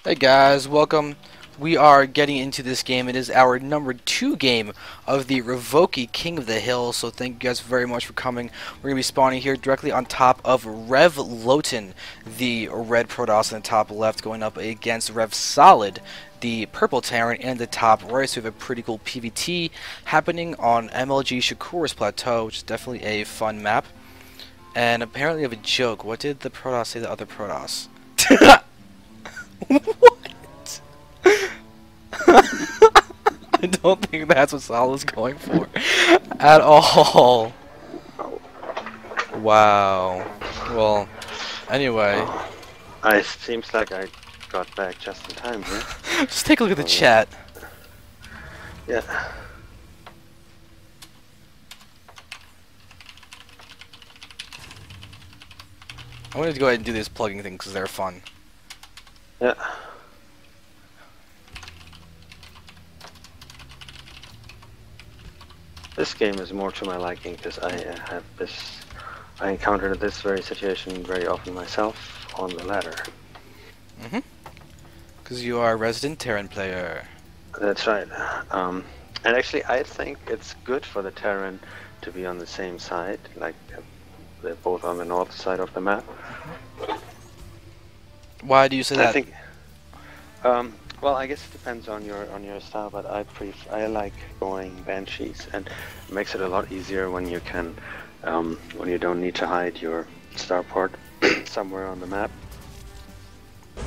Hey guys, welcome. We are getting into this game. It is our number 2 game of the Revoki King of the Hill, so thank you guys very much for coming. We're going to be spawning here directly on top of Rev.Loton, the red Protoss in the top left, going up against Rev.Solid, the purple Terran, in the top right. So we have a pretty cool PvT happening on MLG Shakuras Plateau, which is definitely a fun map. And apparently we have a joke. What did the Protoss say to the other Protoss? What? I don't think that's what Solid's going for at all. Wow. Well, anyway. It seems like I got back just in time here. Just take a look at the chat. Yeah. I'm going to go ahead and do this plugging thing because they're fun. Yeah. This game is more to my liking because I encountered this very situation very often myself on the ladder. Because you are a resident Terran player. That's right. And actually I think it's good for the Terran to be on the same side, like they're both on the north side of the map. Why do you say that? I think, well, I guess it depends on your style, but I like going banshees, and it makes it a lot easier when you can, when you don't need to hide your starport somewhere on the map,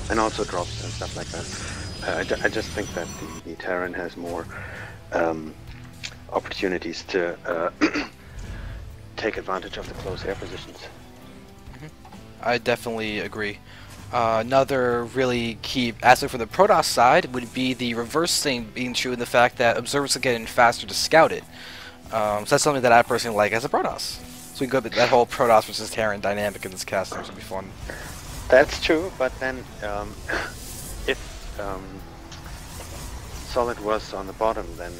and also drops and stuff like that. I just think that the Terran has more opportunities to take advantage of the close air positions. I definitely agree. Another really key aspect for the Protoss side would be the reverse thing being true in the fact that observers are getting faster to scout it. So that's something that I personally like as a Protoss. So we can go with that whole Protoss versus Terran dynamic in this cast. It's going to be fun. That's true, but then if Solid was on the bottom, then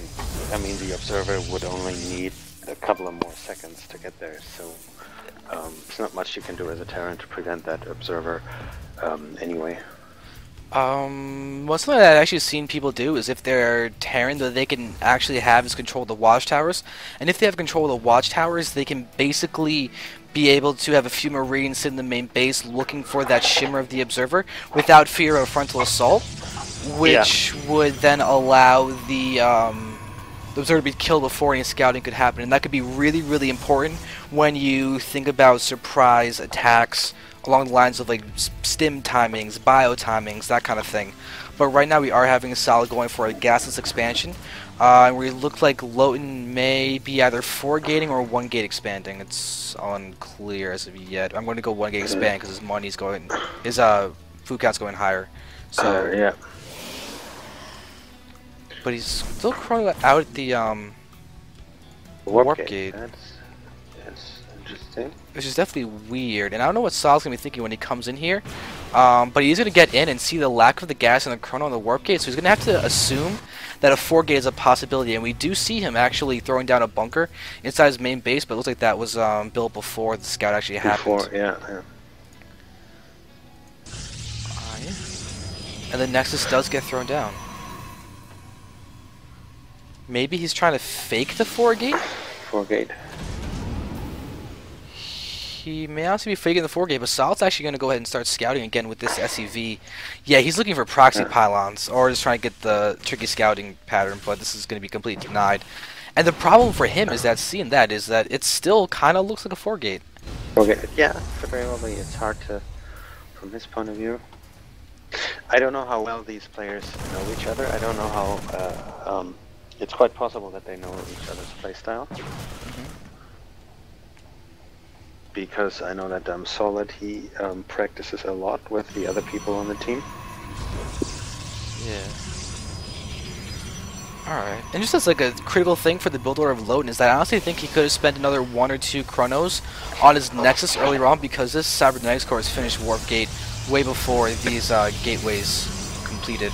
I mean the observer would only need a couple of more seconds to get there. So there's not much you can do as a Terran to prevent that observer anyway. Well, something that I've actually seen people do is if they're Terran, that they can actually have is control the watchtowers. And if they have control of the watchtowers, they can basically be able to have a few Marines sit in the main base looking for that shimmer of the observer without fear of frontal assault, which would then allow the observer to be killed before any scouting could happen. And that could be really, really important when you think about surprise attacks along the lines of like stim timings, bio timings, that kind of thing. But right now we are having a Solid going for a gasless expansion. And we look like Loton may be either 4 gating or 1 gate expanding. It's unclear as of yet. I'm going to go 1 gate expand because his money's going, his food count's going higher. So Yeah. but he's still crawling out at the warp gate. That's interesting. Which is definitely weird, and I don't know what Sol's gonna be thinking when he comes in here. But he's gonna get in and see the lack of the gas and the chrono on the warp gate, so he's gonna have to assume that a 4 gate is a possibility. And we do see him actually throwing down a bunker inside his main base, but it looks like that was built before the scout actually happened. Yeah. And the Nexus does get thrown down. Maybe he's trying to fake the 4 gate? 4 gate. He may also be faking the 4 gate, but Solid's actually going to go ahead and start scouting again with this SEV. Yeah, he's looking for proxy pylons, or just trying to get the tricky scouting pattern, but this is going to be completely denied. And the problem for him is that, seeing that, is that it still kind of looks like a 4 gate. 4 gate. Yeah, very well, it's hard to, from his point of view. I don't know how well these players know each other. I don't know how, it's quite possible that they know each other's playstyle. Because I know that Solid, he practices a lot with the other people on the team. Yeah. Alright. And just as like a critical thing for the build order of Loton is that I honestly think he could have spent another 1 or 2 chronos on his Nexus earlier on, because this Cybernetics core has finished Warp Gate way before these gateways completed.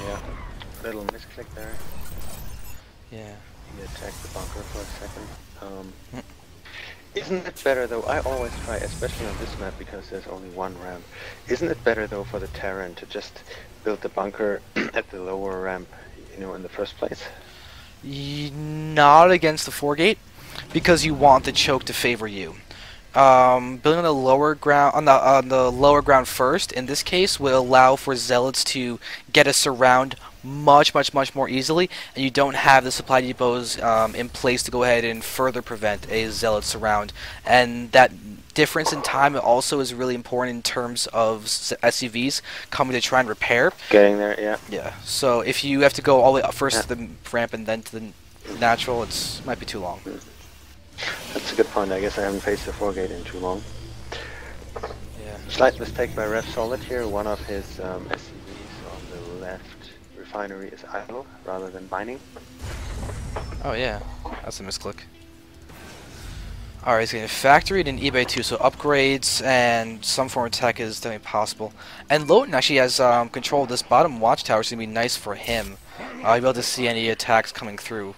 Yeah. Little misclick there. Yeah. He attacked the bunker for a second. Isn't it better though? I always try, especially on this map because there's only one ramp. Isn't it better though for the Terran to just build the bunker at the lower ramp, you know, in the first place? Not against the foregate, because you want the choke to favor you. Building on the lower ground on the lower ground first in this case will allow for zealots to get a surround much more easily, and you don't have the supply depots in place to go ahead and further prevent a zealot surround. And that difference in time also is really important in terms of SCVs coming to try and repair. Getting there, yeah. Yeah. So if you have to go all the way up first to the ramp and then to the natural, it might be too long. That's a good point. I guess I haven't faced the foregate in too long. Yeah. Slight mistake by Rev.Solid here. One of his SCVs on the left refinery is idle rather than mining. Oh yeah, that's a misclick. Alright, he's getting factory and eBay too, so upgrades and some form of tech is definitely possible. And Loton actually has control of this bottom watchtower, so it's going to be nice for him. He'll be able to see any attacks coming through.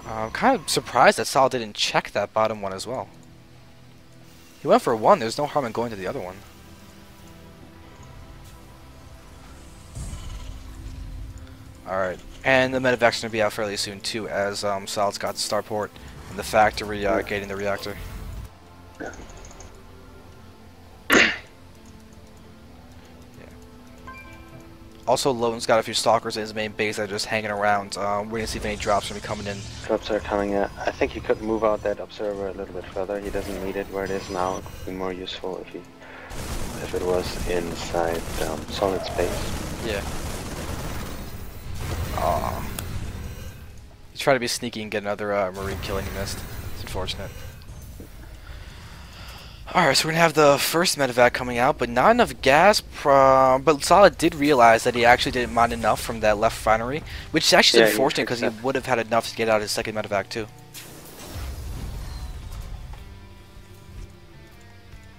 I'm kind of surprised that Solid didn't check that bottom one as well. He went for one, there's no harm in going to the other one. Alright, and the medevac's going to be out fairly soon too, as Solid's got the starport and the factory gating the reactor. Yeah. Also, Loton's got a few stalkers in his main base that are just hanging around, waiting to see if any drops are going to be coming in. Drops are coming in. I think he could move out that observer a little bit further. He doesn't need it where it is now. It would be more useful if it was inside solid space. Yeah. Aww. He tried to be sneaky and get another marine kill and he missed. It's unfortunate. Alright, so we're going to have the first medevac coming out, but not enough gas. But Solid did realize that he actually didn't mine enough from that left refinery, which is actually unfortunate because he would have had enough to get out his second medevac too.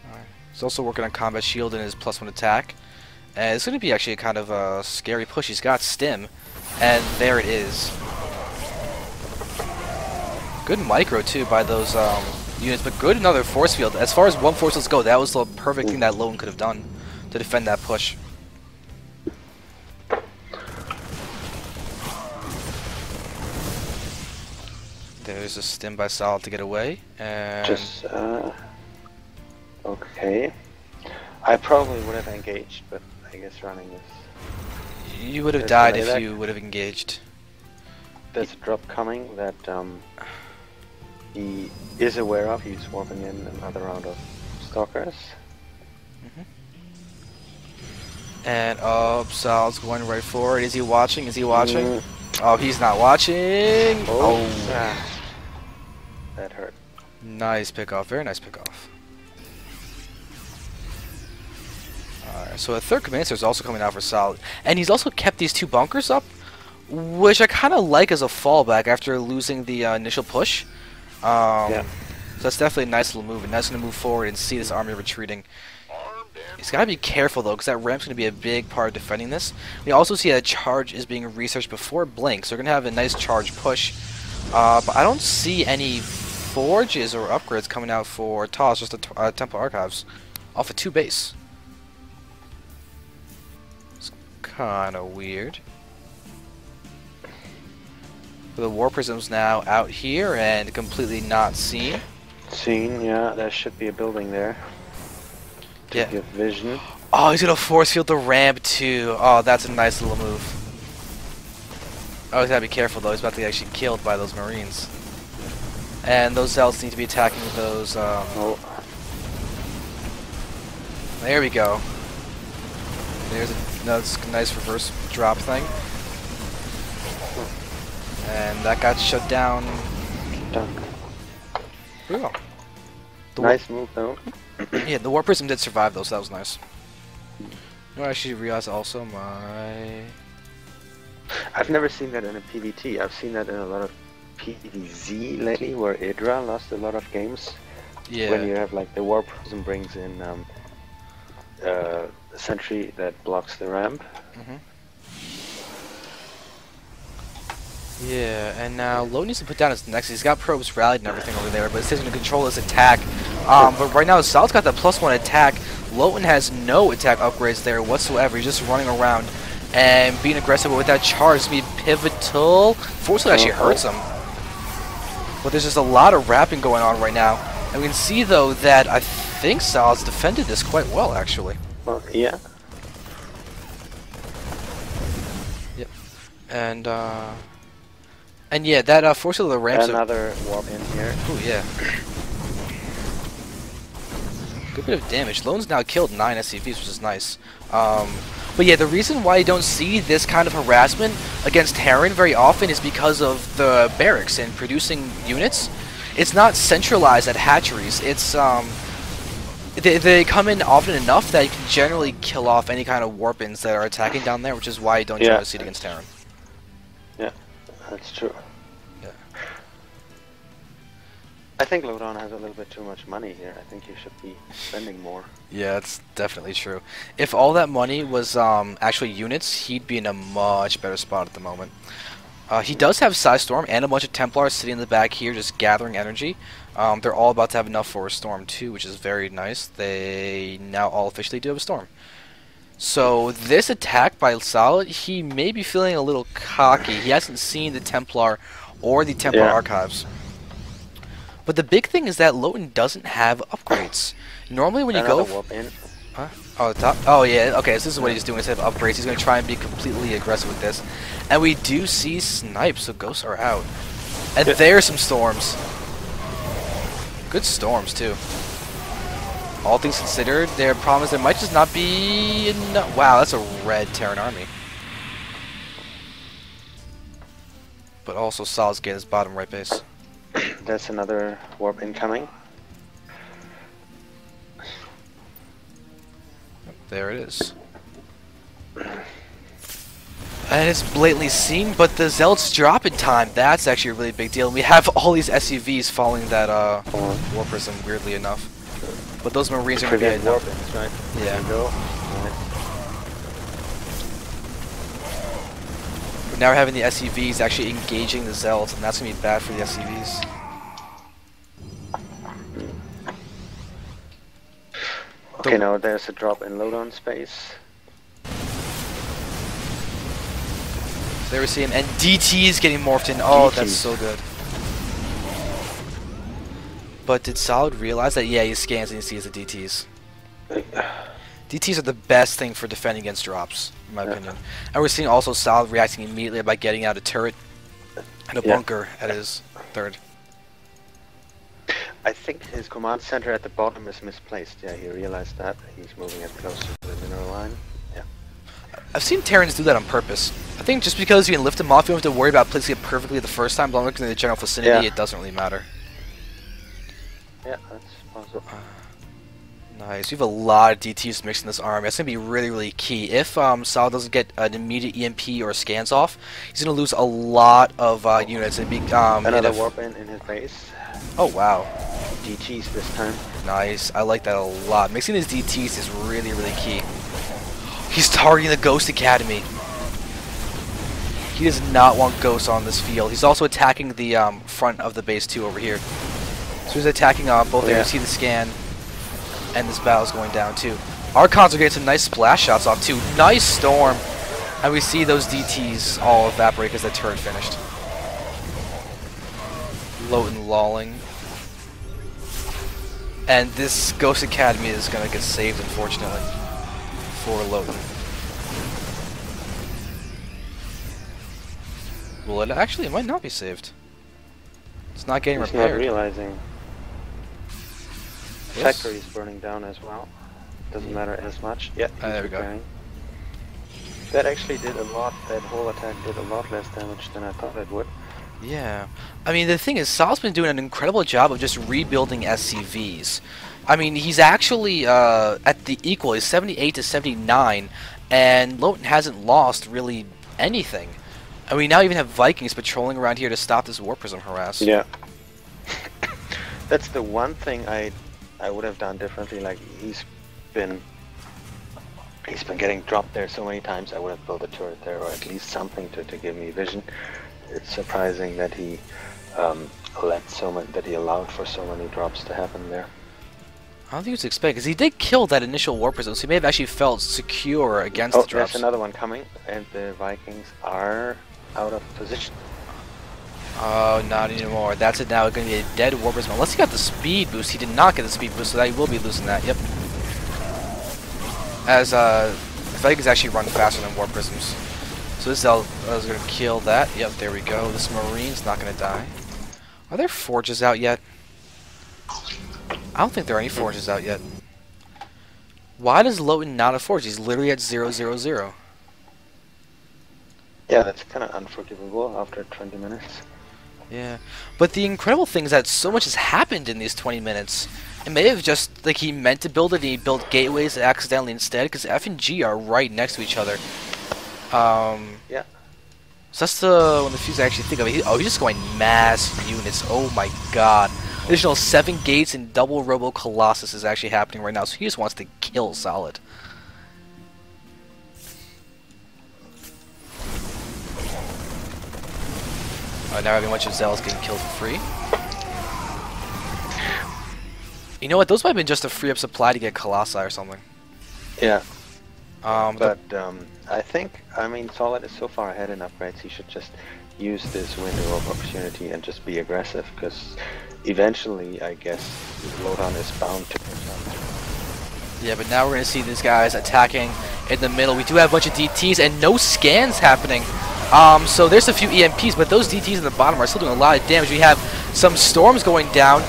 Alright. He's also working on combat shield and his +1 attack. And it's going to be actually a kind of a scary push. He's got stim, and there it is. Good micro too by those units, but good another force field. As far as one force fields go, that was the perfect thing that Loton could have done to defend that push. There's a stim by Solid to get away, and just okay. I probably would have engaged, but I guess running is. You would have died if you would have engaged. There's a drop coming that he is aware of. He's warping in another round of stalkers. And Solid's going right for it. Is he watching? Is he watching? Oh, he's not watching. Oh. That hurt. Nice pickoff. Very nice pickoff. Alright, so a third commander is also coming out for Solid. And he's also kept these two bunkers up, which I kind of like as a fallback after losing the initial push. Yeah. So that's definitely a nice little move, and that's going to move forward and see this army retreating. He's got to be careful though, because that ramp's going to be a big part of defending this. We also see that charge is being researched before blink, so we're going to have a nice charge push. But I don't see any forges or upgrades coming out for Protoss, just the Temple Archives off of 2 base. It's kind of weird. The War Prism's now out here and completely not seen. Seen, yeah. There should be a building there. To give vision. Oh, he's gonna force field the ramp too. Oh, that's a nice little move. Oh, he's gotta be careful though. He's about to get actually killed by those Marines. And those zealots need to be attacking those. There we go. There's a nice reverse drop thing. And that got shut down. Pretty well. Nice move though. Yeah, the War Prism did survive though, so that was nice. I actually realized also I've never seen that in a PvT. I've seen that in a lot of PvZ lately, where Idra lost a lot of games. Yeah. When you have like the War Prism brings in a sentry that blocks the ramp. Yeah, and now Loton needs to put down his next. He's got probes rallied and everything over there, but it's going to control his attack. But right now, Solid's got the +1 attack. Loton has no attack upgrades there whatsoever. He's just running around and being aggressive. But with that charge, it's going to be pivotal. Fortunately, actually hurts him. But there's just a lot of wrapping going on right now. And we can see, though, that I think Solid's defended this quite well, actually. Well, yeah. Yep. And yeah, that forces the ramps. Another warp in here. Oh yeah. Good bit of damage. Loton's now killed 9 SCVs, which is nice. But yeah, the reason why you don't see this kind of harassment against Terran very often is because of the barracks and producing units. It's not centralized at hatcheries. It's they come in often enough that you can generally kill off any kind of warp-ins that are attacking down there, which is why you don't generally see it against Terran. Yeah, that's true. Yeah. I think Loton has a little bit too much money here. I think you should be spending more. Yeah, that's definitely true. If all that money was actually units, he'd be in a much better spot at the moment. He does have Psy Storm and a bunch of Templars sitting in the back here just gathering energy. They're all about to have enough for a Storm too, which is very nice. They now all officially do have a Storm. So this attack by Solid, he may be feeling a little cocky. He hasn't seen the Templar or the Templar Archives. But the big thing is that Loton doesn't have upgrades. Normally when you go... warp in. Huh? Oh, the top? Oh, yeah, okay, so this is what he's doing instead of upgrades. He's going to try and be completely aggressive with this. And we do see snipes, so ghosts are out. And there's some storms. Good storms, too. All things considered, their problem is there might just not be enough. Wow, that's a red Terran army. But also Solid's getting his bottom right base. There's another warp incoming. There it is. And it's blatantly seen, but the Zealots drop in time. That's actually a really big deal. And we have all these SUVs following that warp prism, weirdly enough. But those Marines are going to be warp-ins, right? Yeah. There you go. But now we're having the SUVs actually engaging the Zealots, and that's going to be bad for the SUVs. Okay, now there's a drop in Loton space. There we see him, and DT is getting morphed in. Oh, DT. That's so good. But did Solid realize that? Yeah, he scans and he sees the DTs. DTs are the best thing for defending against drops, in my opinion. And we're seeing also Solid reacting immediately by getting out a turret and a bunker at his third. I think his command center at the bottom is misplaced. Yeah, he realized that. He's moving it closer to the mineral line. Yeah. I've seen Terrans do that on purpose. I think just because you can lift them off, you don't have to worry about placing it perfectly the first time, but looking at the general vicinity, it doesn't really matter. Yeah, that's possible. Nice. We have a lot of DTs mixed in this army. That's going to be really, really key. If Solid doesn't get an immediate EMP or scans off, he's going to lose a lot of units. And be, another warp in his base. Oh, wow. DTs this time. Nice. I like that a lot. Mixing his DTs is really, really key. He's targeting the Ghost Academy. He does not want ghosts on this field. He's also attacking the front of the base, too, over here. So he's attacking both areas. See the scan. And this battle's going down too. Archons are getting some nice splash shots off too. Nice storm. And we see those DTs all evaporate because the turret finished. Loton lolling. And this Ghost Academy is going to get saved, unfortunately, for Loton. Well, it might not be saved. It's not getting repaired. Not realizing. Factory is burning down as well. Doesn't matter as much. Yeah, there we go. That actually did a lot. That whole attack did a lot less damage than I thought it would. Yeah. I mean, the thing is, Solid's been doing an incredible job of just rebuilding SCVs. I mean, he's actually at the equal. He's 78 to 79, and Loton hasn't lost really anything. And we now even have Vikings patrolling around here to stop this War Prism harass. Yeah. That's the one thing I would have done differently. Like he's been getting dropped there so many times. I would have built a turret there, or at least something to give me vision. it's surprising that he allowed for so many drops to happen there. I don't think he was expecting, because he did kill that initial warp zone, so he may have actually felt secure against the drops. There's another one coming, and the Vikings are out of position. Oh, not anymore. That's it now. Going to be a dead warp zone. Unless he got the speed boost. He did not get the speed boost, so that he will be losing that. Yep. As Vikings actually run faster than warp prisms. So this is going to kill that. Yep, there we go. This Marine's not going to die. Are there forges out yet? I don't think there are any forges out yet. Why does Loton not have forge? He's literally at 000. Yeah, that's kind of unforgivable after 20 minutes. Yeah, but the incredible thing is that so much has happened in these 20 minutes. It may have just, like, he meant to build it and he built gateways accidentally instead, because F and G are right next to each other. Yeah. So that's one of the few I actually think of. He's just going mass units. Oh my god. Additional 7 gates and double Robo Colossus is actually happening right now, so he just wants to kill Solid. Now having a bunch of Zealots getting killed for free. You know what? Those might have been just a free up supply to get Colossi or something. Yeah. I think, Solid is so far ahead in upgrades, he should just use this window of opportunity and just be aggressive, because eventually, I guess, Loton is bound to. Yeah, but now we're going to see these guys attacking in the middle. We do have a bunch of DTs and no scans happening. So there's a few EMPs, but those DTs in the bottom are still doing a lot of damage. We have some storms going down,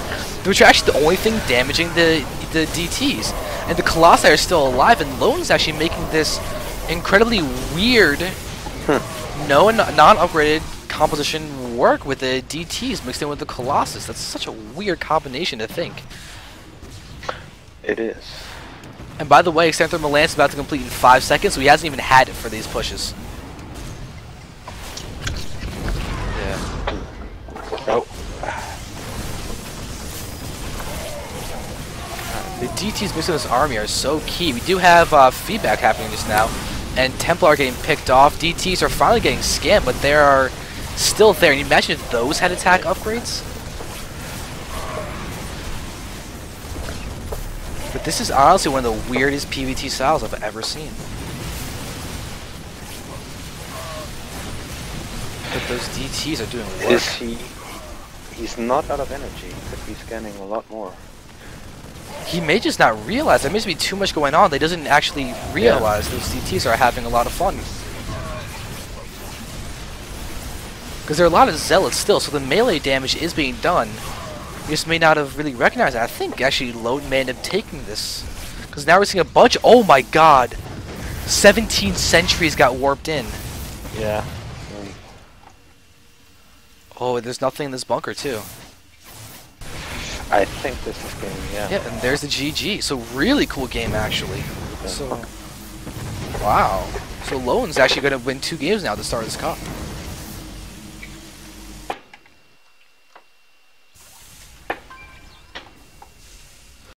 which are actually the only thing damaging the DTs. And the Colossi are still alive, and Loton's actually making this incredibly weird, non-upgraded composition work with the DTs mixed in with the Colossus. That's such a weird combination to think. It is. And by the way, Extended Lance is about to complete in 5 seconds, so he hasn't even had it for these pushes. Oh. The DTs mixed in this army are so key. We do have feedback happening just now, and Templar are getting picked off. DTs are finally getting scammed, but they are still there. And you imagine if those had attack upgrades? But this is honestly one of the weirdest PvT styles I've ever seen. But those DTs are doing work. Is he? He's not out of energy. He could be scanning a lot more. He may just not realize. There may just be too much going on. They doesn't actually realize those DTs are having a lot of fun. Because there are a lot of Zealots still, so the melee damage is being done. You just may not have really recognized it. I think actually Loton may end up taking this. Because now we're seeing a bunch. Oh my god! 17 sentries got warped in. Yeah. Oh, there's nothing in this bunker too. I think this is game, yeah. Yeah, and there's the GG. So really cool game actually. So, wow. So Loton's actually going to win 2 games now at the start of this cup.